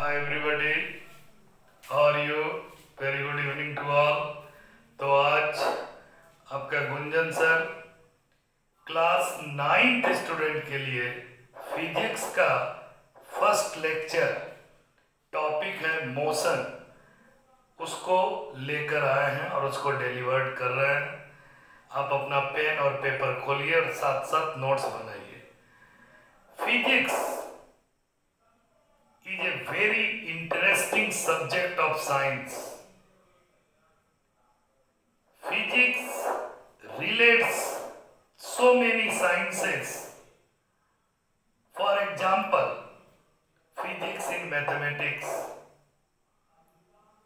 Hi everybody, how are you? Very good evening to all. तो आज आपका Gunjan sir class 9th student के लिए फिजिक्स का फर्स्ट लेक्चर टॉपिक है मोशन, उसको लेकर आए हैं और उसको डिलीवर्ड कर रहे हैं। आप अपना पेन और पेपर खोलिए और साथ साथ नोट्स बनाइए। Physics is a very interesting subject of science. Physics relates so many sciences. For example, physics in mathematics.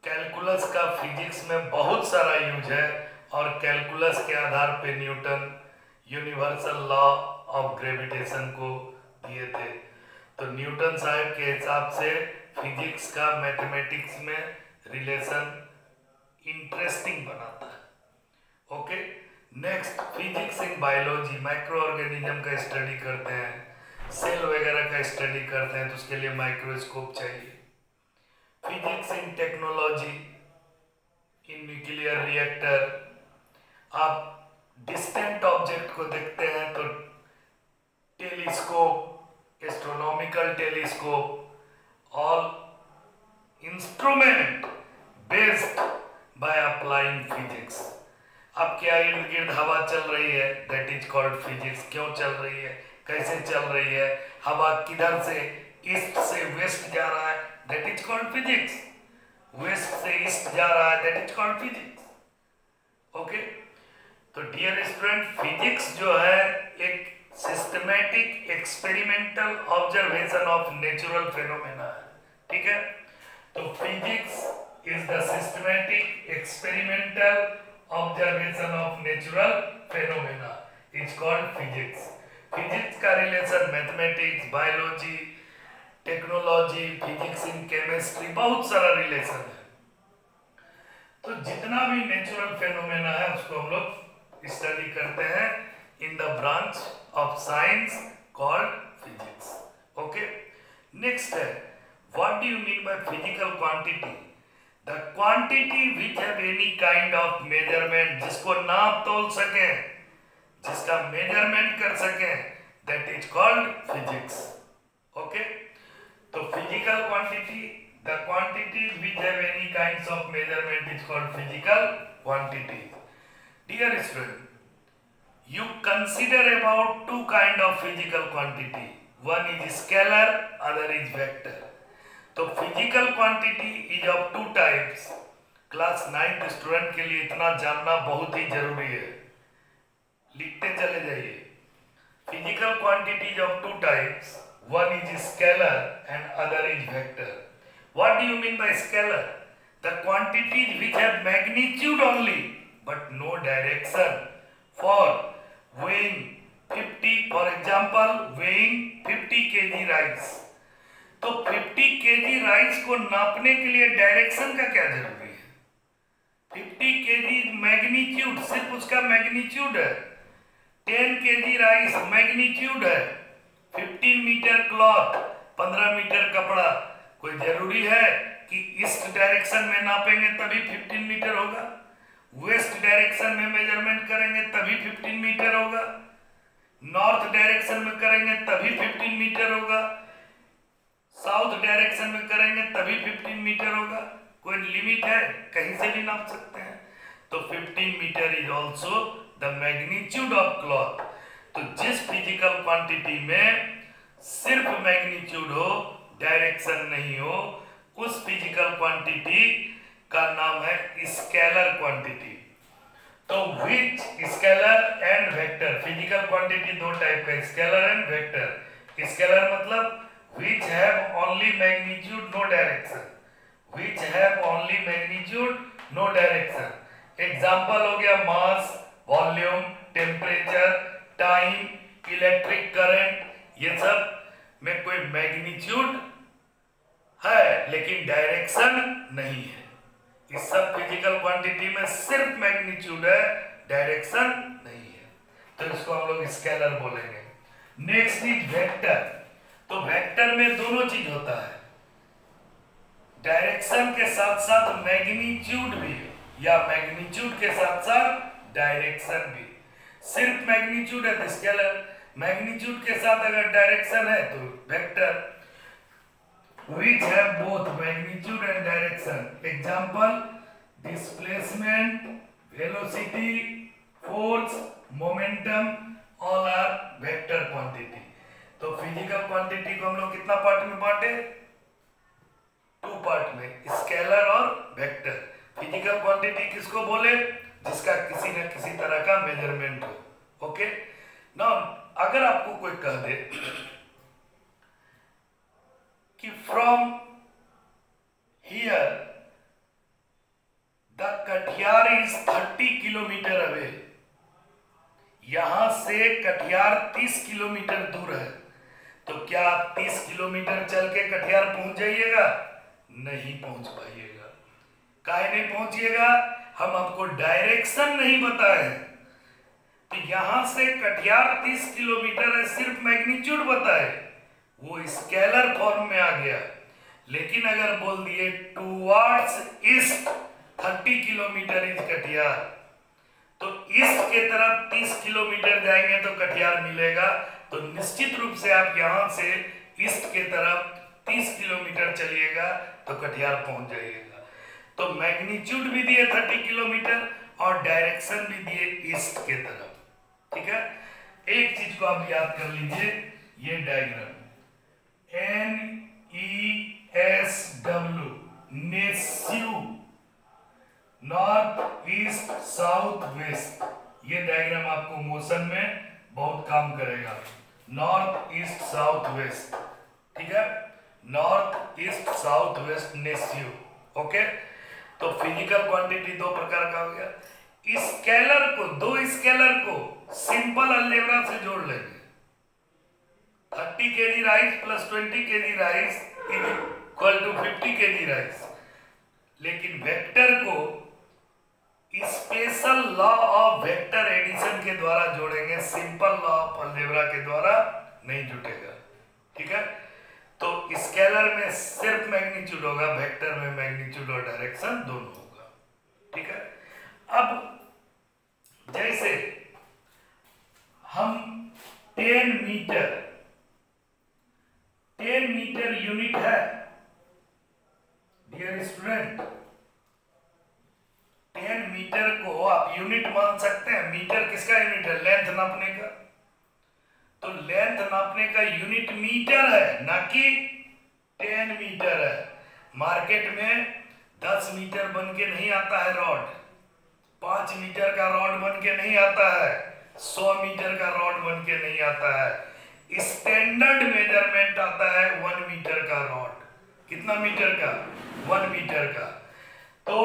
Calculus का फिजिक्स में बहुत सारा यूज है और कैलकुलस के आधार पे Newton universal law of gravitation को दिए थे। तो न्यूटन साहब के हिसाब से फिजिक्स का मैथमेटिक्स में रिलेशन इंटरेस्टिंग बनाता है। Okay, next physics in biology, micro organism का स्टडी करते हैं, सेल वगैरह का स्टडी करते हैं तो उसके लिए माइक्रोस्कोप चाहिए। Physics in technology, in nuclear reactor, आप डिस्टेंट ऑब्जेक्ट को देखते हैं तो telescope, astronomical telescope, all instrument based by applying physics. आपके इर्द गिर्द हवा चल रही है, दैट इज कॉल्ड फिजिक्स। क्यों चल रही है, कैसे चल रही है, हवा किधर से, ईस्ट से वेस्ट जा रहा है, that is called physics. West से ईस्ट जा रहा है, that is called physics. Okay, तो डियर स्टूडेंट, फिजिक्स जो है एक systematic experimental observation of natural phenomena है। ठीक है, तो physics is the systematic experimental observation of natural phenomena is called physics. Physics का relation mathematics, biology, technology, physics in chemistry, बहुत सारा रिलेशन है। तो जितना भी नेचुरल फेनोमेना है उसको हम लोग स्टडी करते हैं in the branch of science called physics. Okay, next है, what do you mean by physical quantity? The quantity which have any kind of measurement, जिसको नाप तोल सके, जिसका measurement कर सके, that is called physics. Okay, तो physical quantity, the quantity which have any kinds of measurement is called physical quantity. Dear student, you consider about two kind of physical quantity. One is scalar, other is vector. तो physical quantity is of two types. Class 9th student के लिए इतना जानना बहुत ही जरूरी है, लिखते चले जाइए। Physical quantity is of two types. One is scalar and other is vector. What do you mean by scalar? The quantities which have magnitude only but no direction. For weighing 50, for example, weighing 50 kg rice, तो 50 kg rice को नापने के लिए direction का क्या जरूरी है? 50 kg magnitude, सिर्फ उसका मैग्नीट्यूड है। 10 kg राइस मैग्नीट्यूड है। 15 मीटर क्लॉथ, 15 मीटर कपड़ा, कोई जरूरी है कि ईस्ट डायरेक्शन में नापेंगे तभी 15 मीटर होगा, वेस्ट डायरेक्शन में मेजरमेंट करेंगे तभी 15 मीटर होगा, नॉर्थ डायरेक्शन में करेंगे तभी 15 मीटर होगा, साउथ डायरेक्शन में करेंगे तभी 15 मीटर होगा। कोई लिमिट है, कहीं से भी नाप सकते हैं। तो 15 metre is also the magnitude of cloth. तो जिस फिजिकल क्वांटिटी में सिर्फ मैग्नीट्यूड हो, डायरेक्शन नहीं हो, उस फिजिकल क्वांटिटी का नाम है स्केलर क्वांटिटी। तो which scalar and vector, physical quantity दो टाइप का, स्केलर एंड वेक्टर। स्केलर मतलब which have only magnitude no direction, which have only magnitude no direction. Example हो गया mass, volume, temperature, time, electric current, ये सब में कोई मैग्नीट्यूड है लेकिन डायरेक्शन नहीं है। इस सब फिजिकल क्वांटिटी में सिर्फ मैग्नीट्यूड है, डायरेक्शन नहीं है, तो इसको हम लोग स्केलर बोलेंगे। Next is vector. तो वेक्टर में दोनों चीज होता है, डायरेक्शन के साथ साथ मैग्नीट्यूड भी है, या मैग्नीट्यूड के साथ साथ डायरेक्शन भी। सिर्फ मैग्नीट्यूड है तो स्केलर, मैग्नीट्यूड के साथ अगर डायरेक्शन है तो vector, which have both magnitude and direction. Example: displacement, velocity, force, momentum, all are vector quantity. तो फिजिकल क्वांटिटी को हम लोग कितना पार्ट में बांटे? 2 पार्ट में, स्केलर और वेक्टर। फिजिकल क्वांटिटी किसको बोले? जिसका किसी न किसी तरह का मेजरमेंट हो। ओके ना, अगर आपको कोई कह दे कि from here the Katihar is 30 kilometre away, यहां से कटिहार 30 किलोमीटर दूर है, तो क्या आप 30 किलोमीटर चल के कटिहार पहुंच जाइएगा? नहीं पहुंच पाइएगा। काहे नहीं पहुंचिएगा? हम आपको डायरेक्शन नहीं बताए हैं। तो यहां से कटिहार 30 किलोमीटर है, सिर्फ मैग्नीट्यूड बताए, वो स्केलर फॉर्म में आ गया। लेकिन अगर बोल दिए towards east 30 kilometre is Katihar, तो ईस्ट के तरफ 30 किलोमीटर जाएंगे तो कटिहार मिलेगा। तो निश्चित रूप से आप यहां से ईस्ट के तरफ 30 किलोमीटर चलिएगा तो कटिहार पहुंच जाइएगा। तो मैग्नीट्यूड भी दिए 30 किलोमीटर और डायरेक्शन भी दिए ईस्ट के तरफ। ठीक है, एक चीज को आप याद कर लीजिए, ये डायग्राम NESW, नेस्यू, नॉर्थ ईस्ट साउथ वेस्ट, ये डायग्राम आपको मोशन में बहुत काम करेगा। नॉर्थ ईस्ट साउथ वेस्ट, ठीक है, नॉर्थ ईस्ट साउथ वेस्ट नेस्यू। ओके, तो फिजिकल क्वांटिटी 2 प्रकार का हो गया। स्केलर को, 2 स्केलर को सिंपल अलजेब्रा से जोड़ लेंगे। 30 kg rice plus 20 kg rice is equal to 50 kg rice. लेकिन वेक्टर को special law of vector addition के द्वारा जोड़ेंगे, सिंपल लॉ ऑफ अलजेब्रा के द्वारा नहीं जुटेगा। ठीक है, तो स्केलर में सिर्फ मैग्नीट्यूड होगा, वेक्टर में मैग्नीट्यूड और डायरेक्शन दोनों होगा। ठीक है, अब जैसे हम 10 मीटर यूनिट है डियर स्टूडेंट, 10 मीटर को आप यूनिट मान सकते हैं। मीटर किसका यूनिट है? लेंथ नापने का। तो लेंथ नापने का यूनिट मीटर है, ना कि 10 मीटर है। मार्केट में 10 मीटर बन के नहीं आता है रॉड, 5 मीटर का रॉड बन के नहीं आता है, 100 मीटर का रॉड बन के नहीं आता है। स्टैंडर्ड मेजरमेंट आता है 1 मीटर का रॉड। कितना मीटर का? 1 मीटर का। तो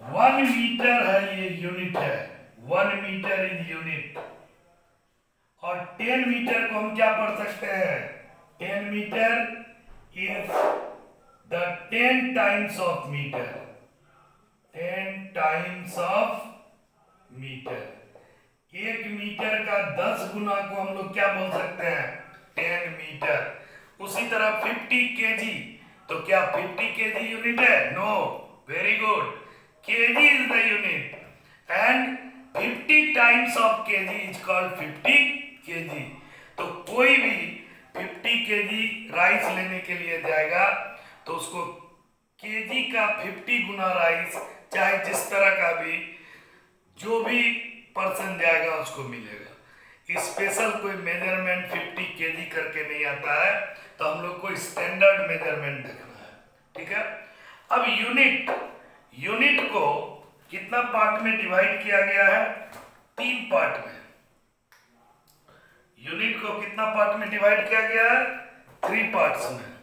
1 मीटर है, ये यूनिट है, 1 मीटर इज यूनिट। और 10 मीटर को हम क्या पढ़ सकते हैं? 10 metre is the 10 times of metre, 10 times of metre. 1 metre का 10 गुना को हम लोग क्या बोल सकते हैं? 10 मीटर। उसी तरह 50 केजी, तो क्या 50 केजी यूनिट है? No, very good, KG is the unit and 50 times of KG is called 50 KG. तो कोई भी 50 केजी राइस लेने के लिए जाएगा तो उसको केजी का 50 गुना राइस, चाहे जिस तरह का भी, जो भी पर्सन जाएगा उसको मिलेगा। स्पेशल कोई मेजरमेंट 50 केजी करके नहीं आता है, तो हम लोग को स्टैंडर्ड मेजरमेंट देखना है। ठीक है, अब यूनिट को कितना पार्ट में डिवाइड किया गया है? 3 पार्ट में। यूनिट को कितना पार्ट में डिवाइड किया गया है? 3 पार्ट्स में।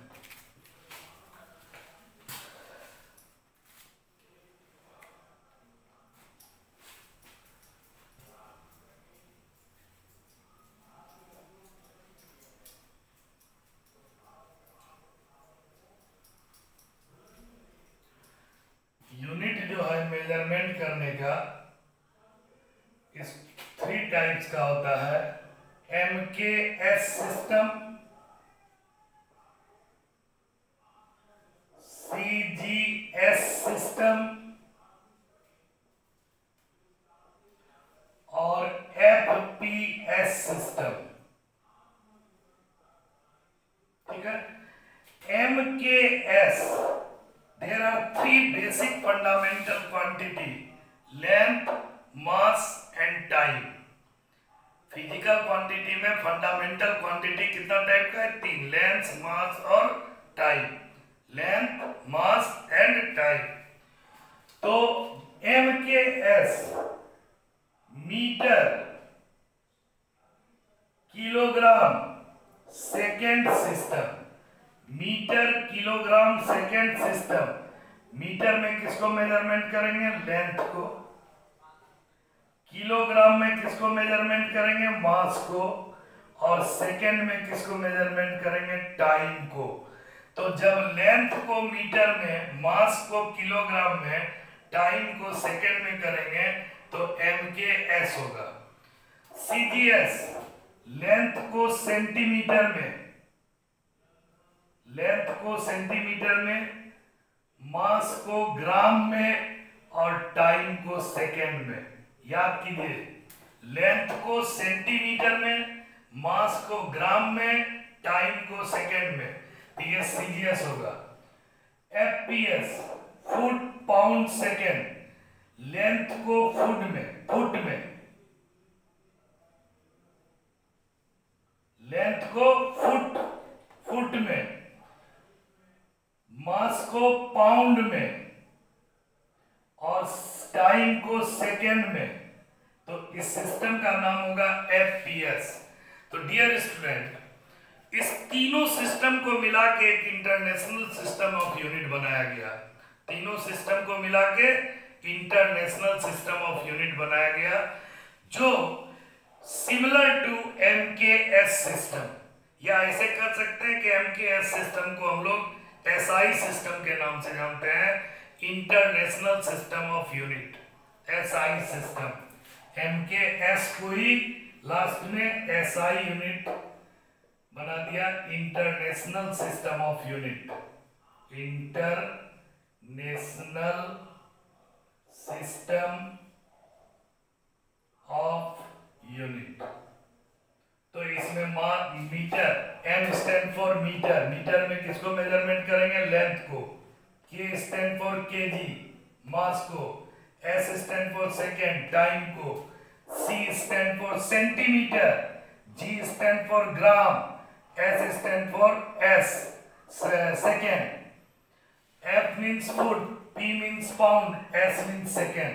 यूनिट जो है मेजरमेंट करने का, इस 3 टाइप्स का होता है। MKS system, CG MKS, there are three basic fundamental quantity: length, mass and time. Physical quantity में फंडामेंटल क्वांटिटी कितना टाइप का है? तीन: लेंथ, मास और time. Length, mass and time. तो MKS metre kilogram second system, metre kilogram second system. Metre में किसको measurement करेंगे? लेंथ को। किलोग्राम में किसको मेजरमेंट करेंगे? मास को। और सेकेंड में किसको मेजरमेंट करेंगे? टाइम को। तो जब लेंथ को मीटर में, मास को किलोग्राम में, टाइम को सेकेंड में करेंगे तो MKS होगा। CGS लेंथ को सेंटीमीटर में, लेंथ को सेंटीमीटर में, मास को ग्राम में और टाइम को सेकेंड में। याद कीजिए, लेंथ को सेंटीमीटर में, मास को ग्राम में, टाइम को सेकेंड में। तो ये CGS होगा। FPS foot pound second, length को फुट में, लेंथ को फुट में, मास को पाउंड में और टाइम को सेकेंड में। तो इस सिस्टम का नाम होगा FPS। तो डियर स्टूडेंट, इस तीनों सिस्टम को मिला के एक इंटरनेशनल सिस्टम ऑफ यूनिट बनाया गया। तीनों सिस्टम को मिला के इंटरनेशनल सिस्टम ऑफ यूनिट बनाया गया, जो सिमिलर टू MKS सिस्टम, या ऐसे कर सकते हैं कि MKS सिस्टम को हम लोग SI सिस्टम के नाम से जानते हैं, international system of unit, SI system. MKS को ही लास्ट में SI यूनिट बना दिया, international system of unit, international system of unit. तो इसमें metre, M stand for metre, metre में किसको मेजरमेंट करेंगे? लेंथ को। K stand for kg, mass को। S stand for second, time को। C stand for centimetre, G stand for gram, S stand for second. F means foot, P means pound, S means second.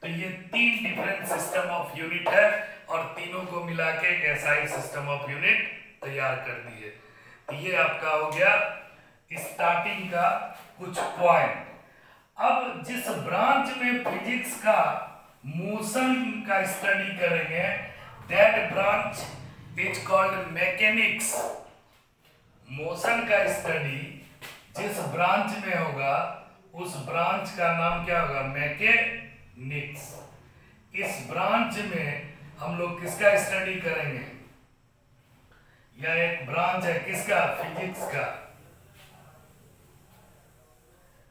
तो ये तीन different system of unit है और तीनों को मिला के एक SI सिस्टम ऑफ यूनिट तैयार कर दिए। तो ये आपका हो गया स्टार्टिंग का कुछ पॉइंट। अब जिस ब्रांच में फिजिक्स का मोशन का स्टडी करेंगे, that branch is called mechanics. Motion का स्टडी जिस ब्रांच में होगा उस ब्रांच का नाम क्या होगा? मैकेनिक्स। इस ब्रांच में हम लोग किसका स्टडी करेंगे? यह एक ब्रांच है किसका? फिजिक्स का।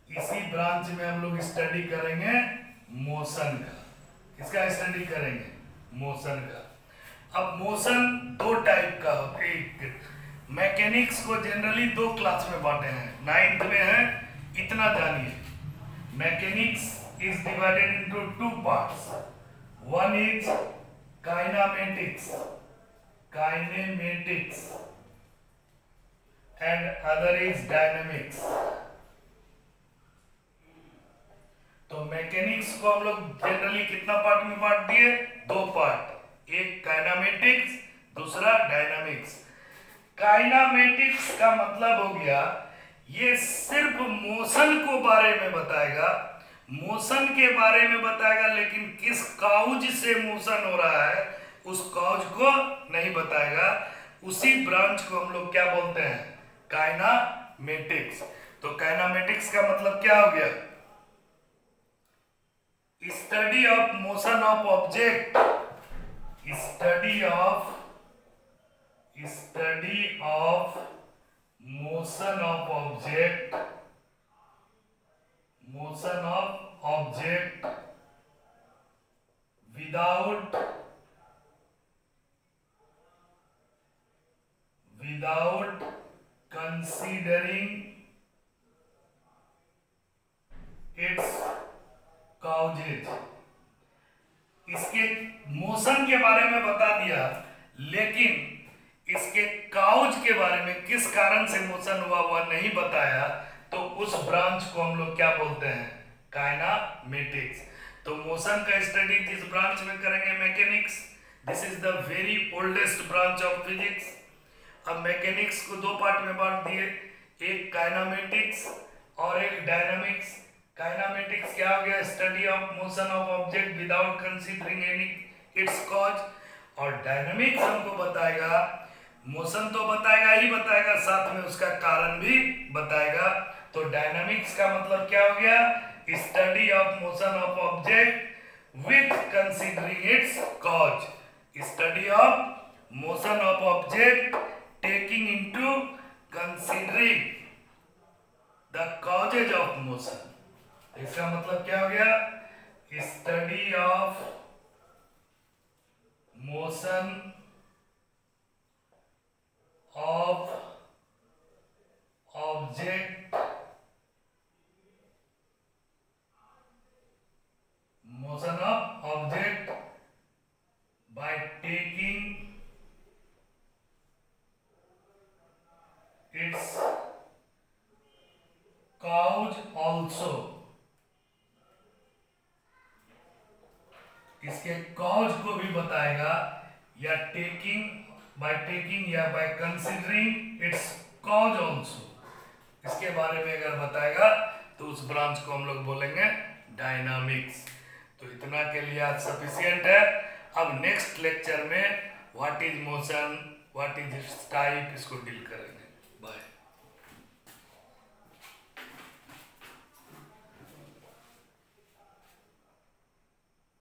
इसी ब्रांच में हम लोग स्टडी करेंगे मोशन का। किसका स्टडी करेंगे? मोशन का। अब मोशन दो टाइप का होता है। मैकेनिक्स को जनरली दो क्लास में बांटे हैं, 9th में है, इतना जानिए। Mechanics is divided into two parts. One is kinematics, and other is dynamics. तो मैकेनिक्स को हम लोग जनरली कितना पार्ट में बांट दिए? दो पार्ट, एक काइनेमेटिक्स, दूसरा डायनामिक्स। काइनेमेटिक्स का मतलब हो गया ये सिर्फ मोशन को बारे में बताएगा, मोशन के बारे में बताएगा, लेकिन किस काउज से मोशन हो रहा है उस काउज को नहीं बताएगा। उसी ब्रांच को हम लोग क्या बोलते हैं? काइनेमेटिक्स। तो काइनेमेटिक्स का मतलब क्या हो गया? Study of motion of object, study of motion of object without considering it's causes. इसके मोशन के बारे में बता दिया, लेकिन इसके काउज के बारे में, किस कारण से मोशन हुआ वह नहीं बताया, तो उस ब्रांच को हम लोग क्या बोलते हैं? काइनामेटिक्स। तो मोशन का स्टडी किस ब्रांच में करेंगे? Mechanics. This is the very oldest branch of physics. अब मैकेनिक्स को दो पार्ट में बांट दिए, एक काइनामेटिक्स और एक डायनामिक्स। काइनामेटिक्स क्या हो गया? Study of motion of object without considering any it's cause. और डायनामिक्स हमको बताएगा, मोशन तो बताएगा ही बताएगा, साथ में उसका कारण भी बताएगा। तो डायनामिक्स का मतलब क्या हो गया? Study of motion of object with considering its cause. Study of motion of object taking into considering the causes of motion. इसका मतलब क्या हो गया? Study of motion of object, motion of object by taking its cause also. इसके cause को भी बताएगा, या बाय टेकिंग या by considering its cause also. इसके बारे में अगर बताएगा तो उस ब्रांच को हम लोग बोलेंगे डायनामिक्स। तो इतना के लिए आज सफिशिएंट है। अब नेक्स्ट लेक्चर में what is motion, what is it's type, इसको डील करेंगे।